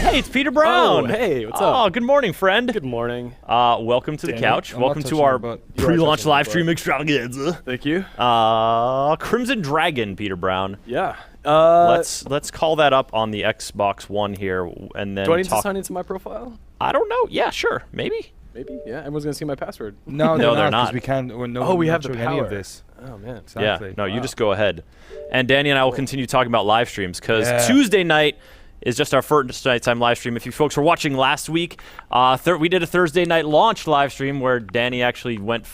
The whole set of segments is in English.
Hey, it's Peter Brown. Oh, hey, what's up? Oh, good morning, friend. Good morning. Welcome to the Danny, couch. I'm Welcome not to touching our your butt. You are pre-launch touching my live butt. stream extravaganza. Thank you. Crimson Dragon, Peter Brown. Yeah. Let's call that up on the Xbox One here, and then Do I need to talk. sign into my profile? I don't know. Yeah, sure, maybe. Maybe. Yeah. Everyone's gonna see my password. No, No, they're they're not. because we can't. We're no, Oh, we not have the showing any power. of this. Oh man. Exactly. Yeah. No, you Wow. just go ahead. And Danny and I will continue talking about live streams because Yeah. Tuesday night is just our first nighttime live stream. If you folks were watching last week, we did a Thursday night launch live stream where Danny actually went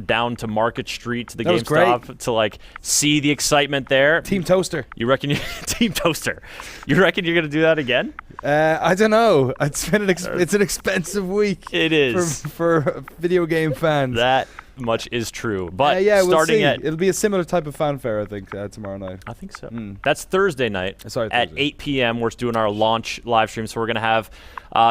down to Market Street to the That was GameStop to like see the excitement there. Team Toaster. You reckon Team Toaster? You reckon you're gonna do that again? I don't know. It's been it's an expensive week. It is. for video game fans. That much is true. But yeah, we'll starting see. at It'll be a similar type of fanfare, I think, tomorrow night. I think so. Mm. That's Thursday night. Sorry, at Thursday. 8 p.m. We're doing our launch live stream, so we're gonna have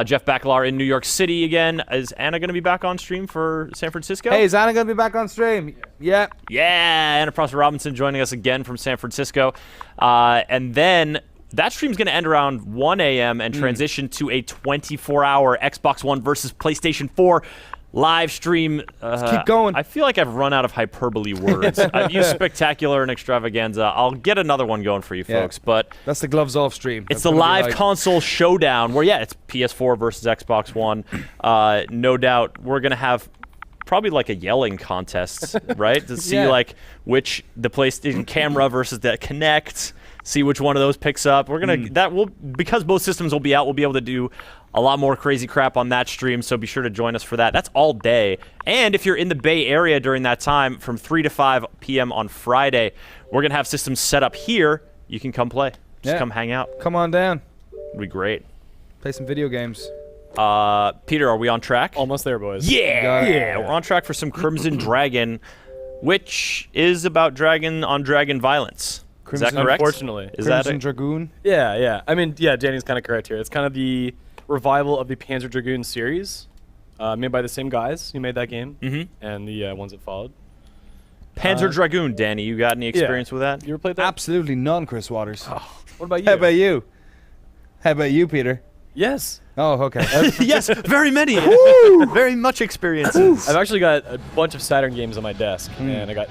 Jeff Bakalar in New York City again. Is Anna gonna be back on stream for San Francisco? Hey, is Anna gonna be back on stream? Yeah. Yeah, Anna Prosper Robinson joining us again from San Francisco, and then. That stream's going to end around 1 a.m. and transition to a 24-hour Xbox One versus PlayStation 4 live stream. keep going. I feel like I've run out of hyperbole words. I've used spectacular and extravaganza. I'll get another one going for you Yeah. folks, but That's the gloves off stream. it's That's the gonna be live like- console showdown where, yeah, it's PS4 versus Xbox One. No doubt we're going to have probably like a yelling contest, right? To see Yeah. like which the PlayStation camera versus the Kinect, see which one of those picks up. We're going to, because both systems will be out, we'll be able to do a lot more crazy crap on that stream, so be sure to join us for that. That's all day. And if you're in the Bay Area during that time, from 3 to 5 p.m. on Friday, we're going to have systems set up here. You can come play. Just Yeah. come hang out. Come on down. It'll be great. Play some video games. Peter, are we on track? Almost there, boys. Yeah, Got it. yeah, we're on track for some Crimson Dragon, which is about dragon on dragon violence. Is that Crimson- correct? Unfortunately. Is that Crimson it? Dragoon. Yeah. I mean, yeah, Danny's kind of correct here. It's kind of the revival of the Panzer Dragoon series, made by the same guys who made that game, and the ones that followed. Panzer Dragoon, Danny, you got any experience with that? You ever played that? Absolutely none, Chris Waters. What about you? How about you? How about you, Peter? Yes. Oh, okay. Yes, very many. Very much experiences. I've actually got a bunch of Saturn games on my desk, and I got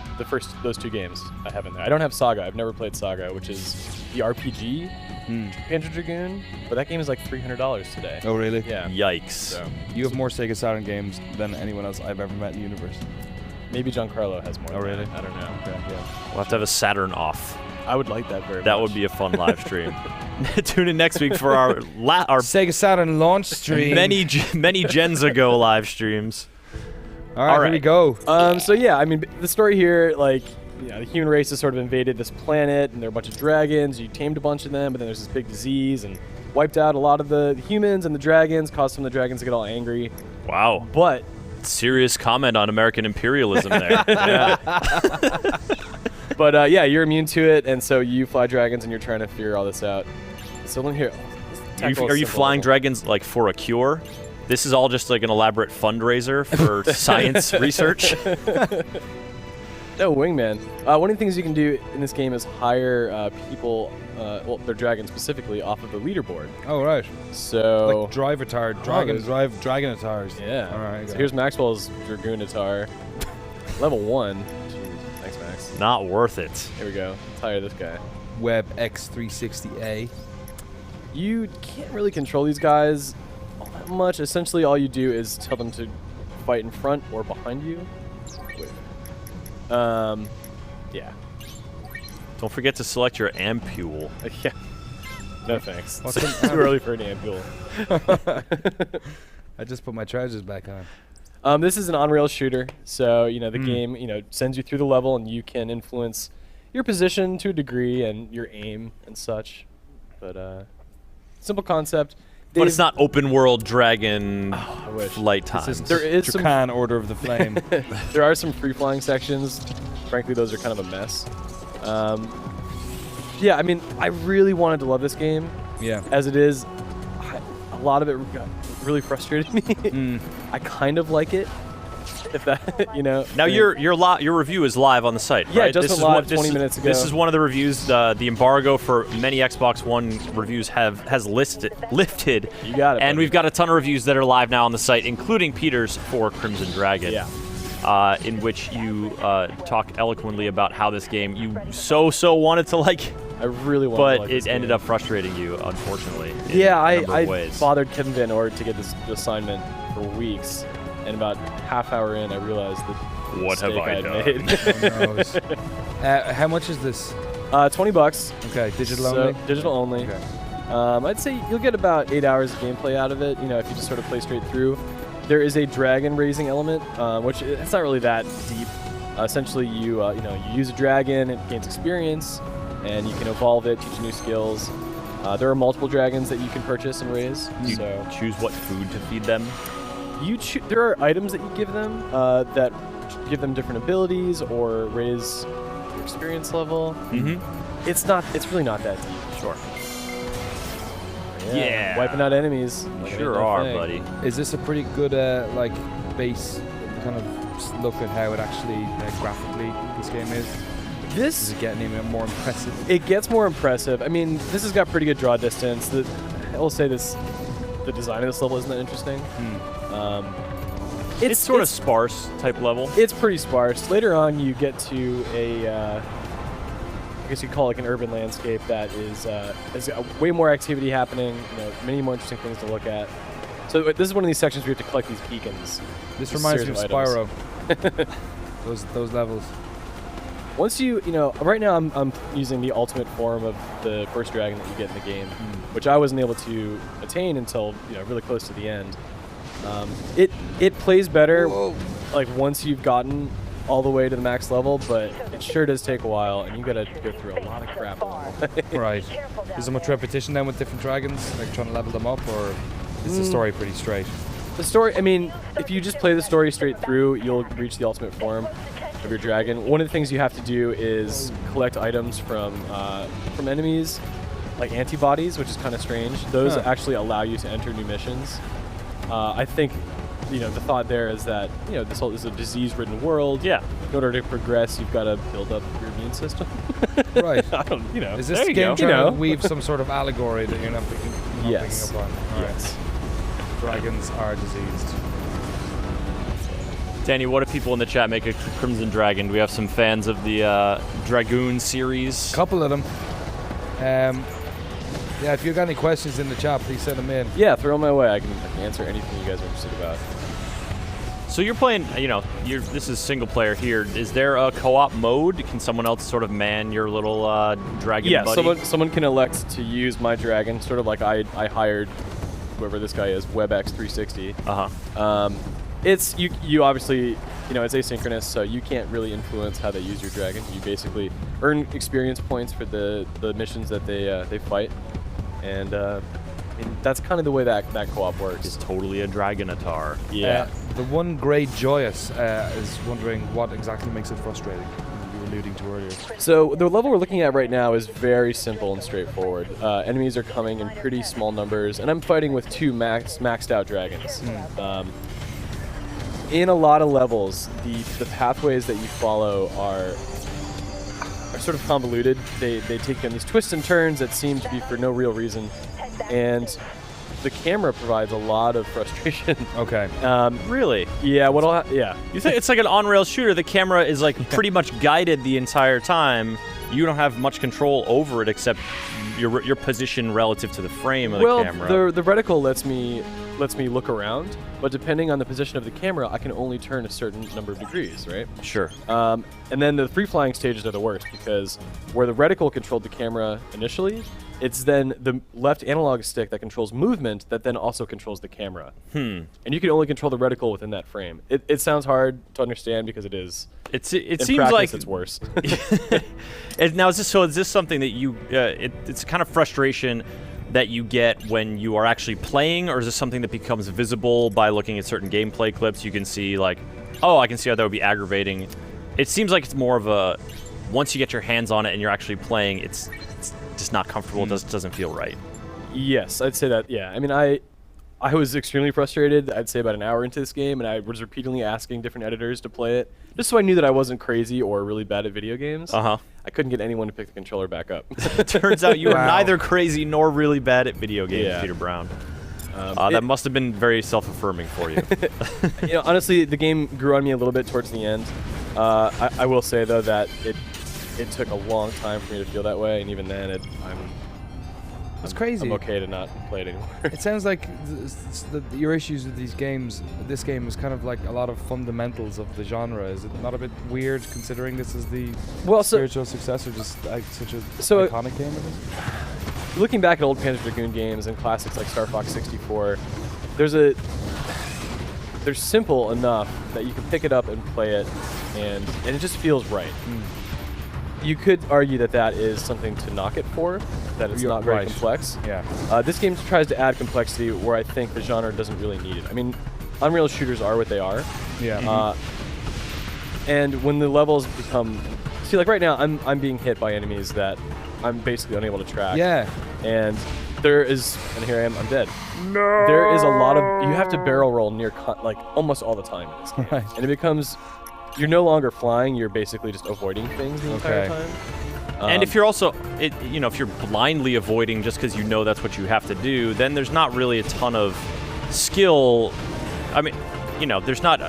those two games I have in there. I don't have Saga. I've never played Saga, which is the RPG Panzer Dragoon, but that game is like $300 today. Oh, really? Yeah. Yikes. So You have more Sega Saturn games than anyone else I've ever met in the universe. maybe Giancarlo has more. Oh, than really? that. I don't know. Okay, yeah. We'll have to have a Saturn off. I would like that very much. That would be a fun live stream. Tune in next week for our Sega Saturn launch stream. many gens ago live streams. All right, here we go. So yeah, I mean, the story here, like, the human race has sort of invaded this planet, and there are a bunch of dragons. You tamed a bunch of them, but then there's this big disease, and wiped out a lot of the humans and the dragons, caused some of the dragons to get all angry. Wow. But Serious comment on American imperialism there. Yeah. But yeah, you're immune to it, and so you fly dragons, and you're trying to figure all this out. So let me hear. Are you flying dragons like for a cure? This is all just like an elaborate fundraiser for science research. No, Wingman. One of the things you can do in this game is hire people, well, their dragons specifically, off of the leaderboard. Oh, right. So Like Drive-Atar, Dragon Atars. yeah. All right. So got here's it. Maxwell's Dragoon Atar, level 1. Jeez, thanks, Max. Not worth it. Here we go. Let's hire this guy. Web X360A. You can't really control these guys all that much. Essentially, all you do is tell them to fight in front or behind you. Wait. Yeah. Don't forget to select your ampule. Yeah. No thanks. What's It's an too early for an ampule. I just put my trousers back on. This is an on-rails shooter, so the game sends you through the level, and you can influence your position to a degree and your aim and such. But simple concept. But it's not open world dragon I wish. flight This is times. There is some- Drakan Order of the Flame. There are some free-flying sections. Frankly, those are kind of a mess. Yeah, I mean, I really wanted to love this game. Yeah. As it is, a lot of it got really frustrated me. I kind of like it, if that, you know. Now I mean, your review is live on the site, Yeah, right? it just This went is live what- this 20 is- minutes ago. This is one of the reviews. The embargo for many Xbox One reviews has lifted. You got it, And buddy. we've got a ton of reviews that are live now on the site, including Peter's for Crimson Dragon. Yeah. In which you talk eloquently about how this game you so wanted to like, I really want to but like it this ended game. up frustrating you, unfortunately. in Yeah, a number of I ways. bothered Kevin Van Ort to get this assignment for weeks, and about half hour in, I realized the What have mistake I had done? made. Who knows? How much is this? $20. Okay, digital So, only. Digital only. Okay. I'd say you'll get about 8 hours of gameplay out of it. You know, if you just sort of play straight through. There is a dragon raising element, which it's not really that deep. Essentially, you use a dragon, it gains experience, and you can evolve it, teach new skills. There are multiple dragons that you can purchase and raise. You So choose what food to feed them. there are items that you give them that give them different abilities or raise your experience level. Mm-hmm. It's really not that deep. Sure. Yeah. Wiping out enemies. like it Sure ain't no are, thing. buddy. Is this a pretty good like base kind of look at how it actually graphically this game is? Is This it getting even more impressive? it gets more impressive. I mean, this has got pretty good draw distance. I will say this: the design of this level isn't that interesting. It's sort of sparse type level. It's pretty sparse. Later on, you get to I guess you'd call it like an urban landscape that has way more activity happening. You know, many more interesting things to look at. So this is one of these sections where you have to collect these beacons. This These reminds me of series Spyro. items. those levels. Once right now I'm using the ultimate form of the first dragon that you get in the game, which I wasn't able to attain until really close to the end. It plays better like once you've gotten all the way to the max level, but it sure does take a while, and you gotta go through a lot of crap along the way. Right. Is there much repetition then with different dragons, like trying to level them up, or is the story pretty straight? The story, I mean, if you just play the story straight through, you'll reach the ultimate form of your dragon. One of the things you have to do is collect items from enemies, like antibodies, which is kind of strange. Those Huh. actually allow you to enter new missions. I think, the thought there is that, this is a disease-ridden world. Yeah. In order to progress, you've got to build up your immune system. Right. I don't, Is this There you game go. trying to weave some sort of allegory that you're not picking Yes. up on? All right. Yes. Dragons are diseased. Danny, what do people in the chat make of Crimson Dragon? Do we have some fans of the Dragoon series? Couple of them. Yeah, if you've got any questions in the chat, please send them in. Yeah, throw them my way. I can answer anything you guys are interested about. So you're playing, this is single player here. Is there a co-op mode? Can someone else sort of man your little dragon Yeah, buddy? someone can elect to use my dragon, sort of like I hired whoever this guy is, WebX360. Uh-huh. It's you obviously, it's asynchronous, so you can't really influence how they use your dragon. You basically earn experience points for the missions that they fight, and that's kind of the way that co-op works. It's totally a Dragonatar. Yeah. The one Grey Joyous is wondering what exactly makes it frustrating. You were alluding to earlier. So the level we're looking at right now is very simple and straightforward. Enemies are coming in pretty small numbers, and I'm fighting with two maxed out dragons. In a lot of levels, the pathways that you follow are sort of convoluted. They take you on these twists and turns that seem to be for no real reason, and the camera provides a lot of frustration. Okay. Really? Yeah. Yeah. You think it's like an on-rail shooter? The camera is like pretty much guided the entire time. You don't have much control over it except your position relative to the frame of the camera. Well, the reticle lets me look around, but depending on the position of the camera, I can only turn a certain number of degrees, right? Sure. And then the free-flying stages are the worst because where the reticle controlled the camera initially, it's then the left analog stick that controls movement that then also controls the camera. And you can only control the reticle within that frame. It sounds hard to understand because it is. It In seems practice, like it's worse. Now is this something that you? It's a kind of frustration that you get when you are actually playing, or is this something that becomes visible by looking at certain gameplay clips? You can see like, oh, I can see how that would be aggravating. It seems like it's more of a once you get your hands on it and you're actually playing, it's just not comfortable. It doesn't feel right. Yes, I'd say that. Yeah, I mean, I I was extremely frustrated, I'd say about an hour into this game, and I was repeatedly asking different editors to play it, just so I knew that I wasn't crazy or really bad at video games. Uh-huh. I couldn't get anyone to pick the controller back up. Turns out you are Wow. neither crazy nor really bad at video games, Yeah. Peter Brown. It- That must have been very self-affirming for you. You know, honestly, the game grew on me a little bit towards the end. I will say though that it took a long time for me to feel that way, and even then, It's crazy. I'm okay to not play it anymore. It sounds like your issues with these games, this game is kind of like a lot of fundamentals of the genre. Is it not a bit weird considering this is the Well, so spiritual successor, just like such a So- iconic game? It is? looking back at old Panzer Dragoon games and classics like Star Fox 64, they're simple enough that you can pick it up and play it, and it just feels right. You could argue that that is something to knock it for, that it's You're not very right. complex. Yeah. This game tries to add complexity where I think the genre doesn't really need it. I mean, Unreal shooters are what they are. Yeah. And when the levels become, see, like right now, I'm being hit by enemies that I'm basically unable to track. Yeah. And there is, and here I am, I'm dead. No. There is a lot of, you have to barrel roll near, like almost all the time in this game. Right. And it becomes, you're no longer flying, you're basically just avoiding things the entire Okay. time. And if you're also, if you're blindly avoiding just because you know that's what you have to do, then there's not really a ton of skill. I mean, there's not,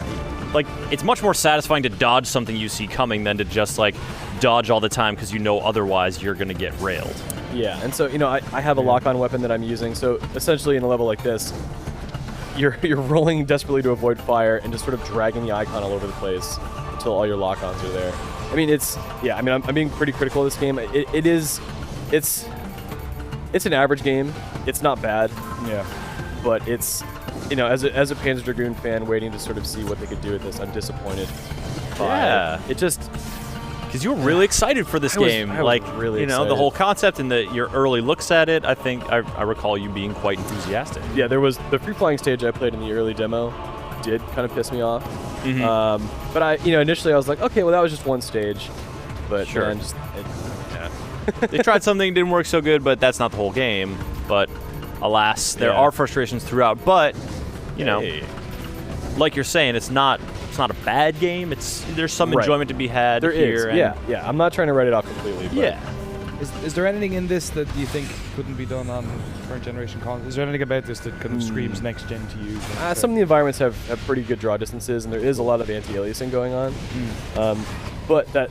like, it's much more satisfying to dodge something you see coming than to just, like, dodge all the time because you know otherwise you're going to get railed. Yeah, and so, I have a lock-on weapon that I'm using, so essentially in a level like this, you're rolling desperately to avoid fire and just sort of dragging the icon all over the place until all your lock-ons are there. I mean, I'm being pretty critical of this game. It's an average game. It's not bad, Yeah. but it's, as a Panzer Dragoon fan waiting to sort of see what they could do with this, I'm disappointed. Yeah. It just, Because you were really excited for this game. I was like, really the excited. whole concept and your early looks at it, I think I recall you being quite enthusiastic. yeah, there was the free-flying stage I played in the early demo did kind of piss me off. But initially I was like, okay, well that was just one stage, but Sure. then They tried something, didn't work so good, but that's not the whole game. But alas, there Yeah. are frustrations throughout. But Hey. like you're saying, it's not a bad game. There's some Right. enjoyment to be had There here. is, yeah. I'm not trying to write it off completely. But Yeah. Is there anything in this that you think couldn't be done on current generation consoles? Is there anything about this that kind of screams next gen to you? Some of the environments have pretty good draw distances, and there is a lot of anti-aliasing going on. But that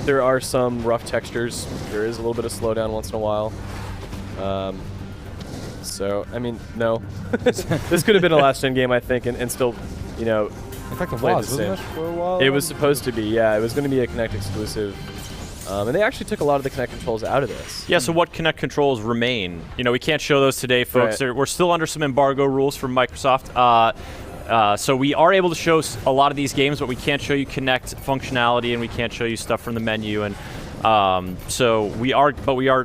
there are some rough textures. There is a little bit of slowdown once in a while. So I mean, no, this could have been a last gen game, I think, and still, In fact, it played was, the wasn't same. it, for a while? it was supposed to be. Yeah, it was going to be a Kinect exclusive, and they actually took a lot of the Kinect controls out of this. Yeah, so what Kinect controls remain? We can't show those today, folks. Right. We're still under some embargo rules from Microsoft. So we are able to show a lot of these games, but we can't show you Kinect functionality, and we can't show you stuff from the menu. And so we are, you're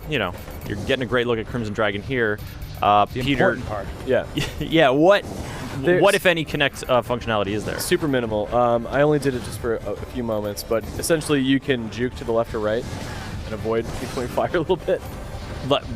getting a great look at Crimson Dragon here. the Peter, important part. Yeah. yeah, what There's- if any Kinect functionality is there? Super minimal. I only did it just for a few moments, but essentially you can juke to the left or right and avoid people fire a little bit.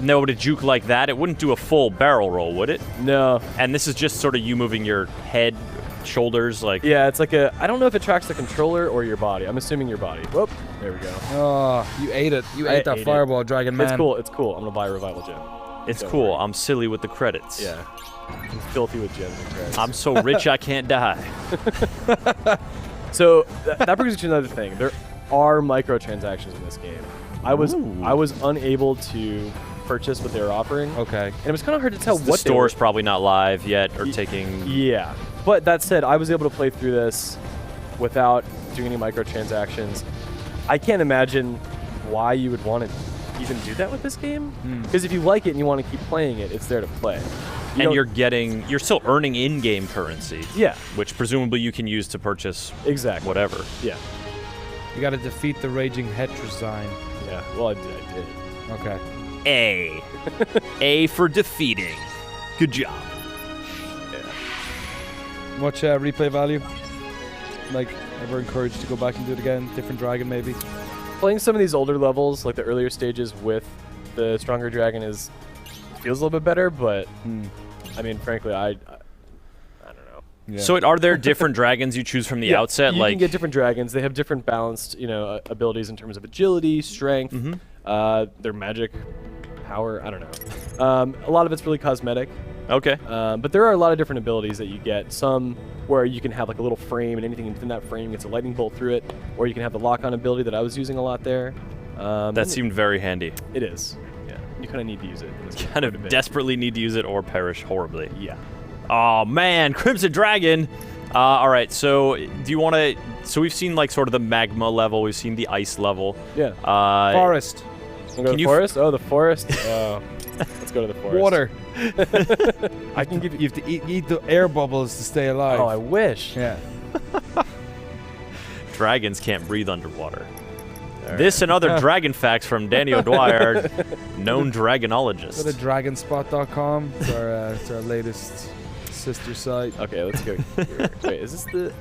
No, to juke like that, it wouldn't do a full barrel roll, would it? No. And this is just sort of you moving your head, shoulders, like. Yeah, it's like I don't know if it tracks the controller or your body. I'm assuming your body. Whoop. There we go. Oh, you ate it. You I ate that ate it. fireball, Dragon Man. It's cool. It's cool. I'm going to buy a revival gem. It's Don't cool. worry. I'm silly with the credits. Yeah. I'm filthy with gems and credits. I'm so rich I can't die. So that brings us to another thing. There are microtransactions in this game. I was unable to purchase what they were offering. Okay. And it was kind of hard to tell The what store's they probably not live yet or Y- taking. Yeah. But that said, I was able to play through this without doing any microtransactions. I can't imagine why you would want to even do that with this game. Because if you like it and you want to keep playing it, it's there to play. You And don't- you're still earning in-game currency. Yeah. Which presumably you can use to purchase Exactly. whatever. Yeah. You got to defeat the raging Heterozyme. Yeah. Well, I did. Okay. A. A for defeating. Good job. Much replay value? Like, ever encouraged to go back and do it again? Different dragon, maybe? Playing some of these older levels, like the earlier stages with the stronger dragon, feels a little bit better, but I mean, frankly, I don't know. Yeah. So are there different dragons you choose from the outset? You Like can get different dragons. They have different balanced, abilities in terms of agility, strength, their magic power. I don't know. A lot of it's really cosmetic. okay. But there are a lot of different abilities that you get. Some where you can have like a little frame, and anything within that frame gets a lightning bolt through it. Or you can have the lock-on ability that I was using a lot there. That seemed very handy. It is. Yeah. You kind of need to use it. In this game Kind quite a of bit. desperately need to use it or perish horribly. Yeah. Oh man, Crimson Dragon. All right, so do you want to? So we've seen like sort of the magma level. We've seen the ice level. Yeah. Forest. Wanna go to can the you forest? Oh, the forest. Oh, let's go to the forest. Water. I can give you. You have to eat the air bubbles to stay alive. Oh, I wish. Yeah. Dragons can't breathe underwater. This and other dragon facts from Danny O'Dwyer, known dragonologist. Go to dragonspot.com. It's our latest sister site. Okay, let's go. Here. Wait, is this the?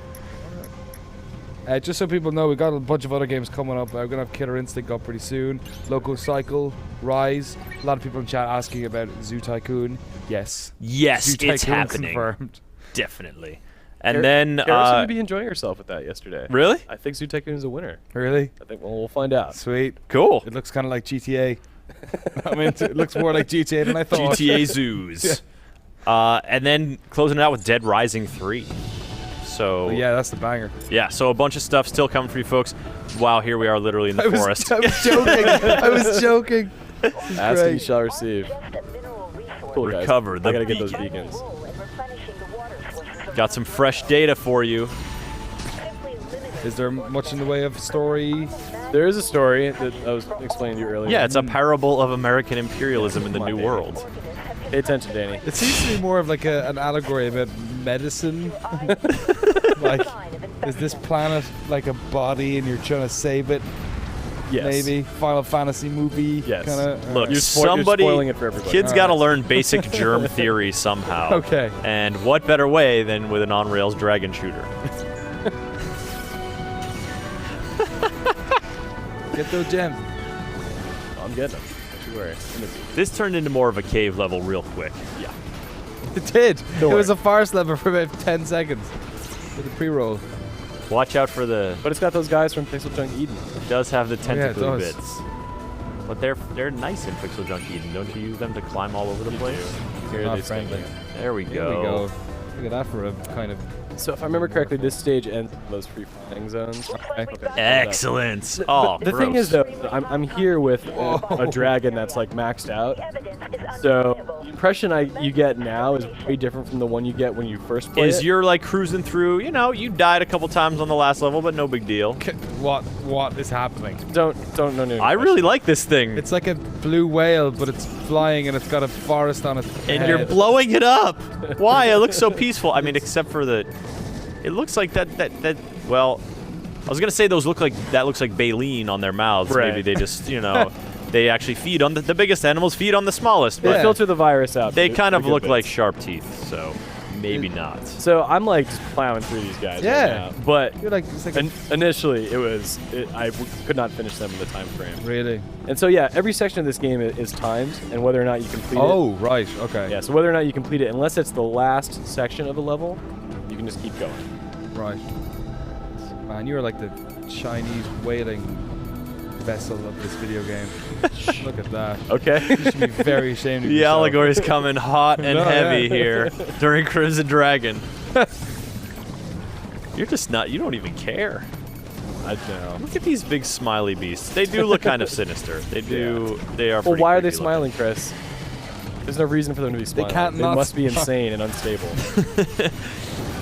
Just so people know, we got a bunch of other games coming up. We're gonna have Killer Instinct up pretty soon. Loco Cycle, Rise. A lot of people in chat asking about Zoo Tycoon. Yes. Yes, Zoo it's Tycoon happening. confirmed. Definitely. And then, Kara seemed to be enjoying herself with that yesterday. really? I think Zoo Tycoon is a winner. Really? I think we'll find out. Sweet. Cool. It looks kind of like GTA. I mean, it looks more like GTA than I thought. GTA Zoos. And then closing it out with Dead Rising 3. So Oh, yeah, that's the banger. yeah, so a bunch of stuff still coming for you folks. Wow, here we are literally in the forest. I was joking. I was joking. This is Ask and great. you shall receive. Cool, guys. Recover the I gotta get those beacon. beacons. Got some fresh data for you. Is there much in the way of story? There is a story that I was explaining to you earlier. Yeah, it's a parable of American imperialism in the Come on, New baby. World. Pay attention, Danny. It seems to be more of like an allegory about medicine. Like, is this planet like a body and you're trying to save it? Yes. Maybe Final Fantasy movie. Yes. Kinda? Look, You're somebody, spoiling it for everybody. kids All got to right. learn basic germ theory somehow. Okay. And what better way than with an on-rails dragon shooter? Get those gems. I'm getting them. Don't you worry. This turned into more of a cave level real quick. Yeah. It did. Don't It was worry. a forest level for about 10 seconds. With a pre-roll. Watch out for the. But it's got those guys from Pixel Junk Eden. It does have the yeah, it tentacle does. bits. But they're nice in Pixel Junk Eden. Don't you use them to climb all over the place? Here Not they stand friendly. there. There we Here go. we go. Look at that for a kind of. So if I remember correctly, this stage ends with those free flying zones. Okay. Excellent. Oh, The thing is, gross. though, I'm here with a dragon that's like maxed out. So the impression you get now is way different from the one you get when you first play it. You're like cruising through, you died a couple times on the last level, but no big deal. What is happening? Don't no. I really like this thing. It's like a blue whale, but it's flying and it's got a forest on its And head. you're blowing it up. Why? It looks so peaceful. I mean, except for the. It looks like that. Well, I was gonna say those look like that looks like baleen on their mouths. Right. Maybe they just they actually feed on the biggest animals feed on the smallest. They But Yeah. filter the virus out. they for kind the of good look like bits. sharp teeth. So maybe not. So I'm like just plowing through these guys Yeah. right now. But You're like, it's like initially I could not finish them in the time frame. really. And so yeah, every section of this game is timed, and whether or not you complete it. Oh, right. Okay. Yeah, so whether or not you complete it, unless it's the last section of the level, you can just keep going. Right. Man, you're like the Chinese whaling vessel of this video game. Look at that. Okay. You should be very ashamed of The yourself. allegory's coming hot and No, heavy yeah. here during Crimson Dragon. You're just not. You don't even care. I know. Look at these big smiley beasts. They do look kind of sinister. They do. They are. Well, pretty why are they creepy looking. smiling, Chris? There's no reason for them to be smiling. can't They not must be smile. insane and unstable.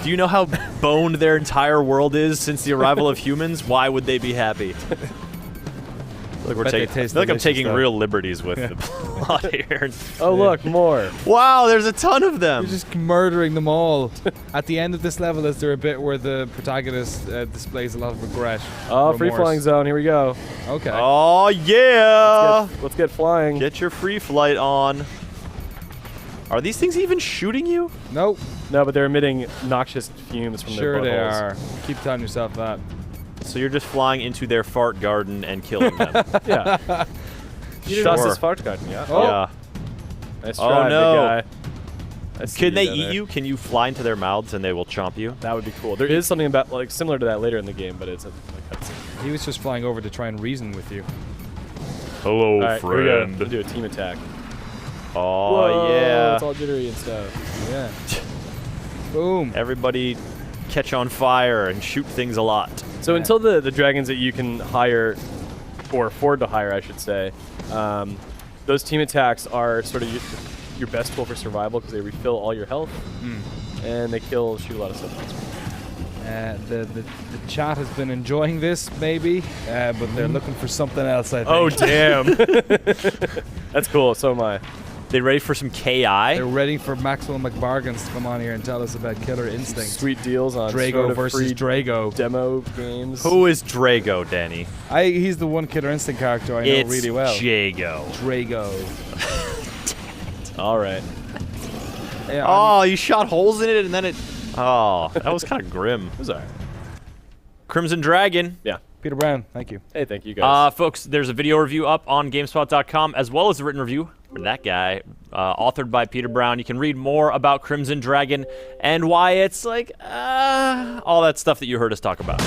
Do you know how boned their entire world is since the arrival of humans? Why would they be happy? Look, Bet they taste I feel like I'm delicious, taking though. real liberties with the plot here. Oh, look, more. Wow, there's a ton of them. You're just murdering them all. At the end of this level, is there a bit where the protagonist displays a lot of regret? Oh, free remorse? flying zone. Here we go. Okay. Oh yeah! Let's get flying. Get your free flight on. Are these things even shooting you? Nope. No, but they're emitting noxious fumes from Sure their they buttholes. are. Keep telling yourself that. So you're just flying into their fart garden and killing them. Yeah. Sure. Das ist Fahrtgarten, yeah. Oh. Yeah. Nice Oh, try, no. big I see Can they down eat there. you? Can you fly into their mouths and they will chomp you? That would be cool. There is something about like similar to that later in the game, but it's a cutscene. He was just flying over to try and reason with you. Hello, All right, here we go. We'll do a team attack. Oh, Whoa, yeah. it's all jittery and stuff. Yeah. Boom. Everybody catch on fire and shoot things a lot. So until the dragons that you can hire, or afford to hire, I should say, those team attacks are sort of your best tool for survival because they refill all your health, and they shoot a lot of stuff. The chat has been enjoying this, maybe, but they're looking for something else, I think. Oh, damn. That's cool. So am I. They ready for some KI? They're ready for Maxwell McBargains to come on here and tell us about Killer Instinct. Sweet deals on Drago sort of versus free Drago. demo games. Who is Drago, Danny? He's the one Killer Instinct character I know It's really well. Jago. Drago. All right. Yeah, Oh, you shot holes in it and then it... Oh, that was kind of grim. It was all right. Crimson Dragon. Yeah. Peter Brown, thank you. Hey, thank you guys. Folks, there's a video review up on GameSpot.com as well as a written review for that guy, authored by Peter Brown. You can read more about Crimson Dragon and why it's like all that stuff that you heard us talk about.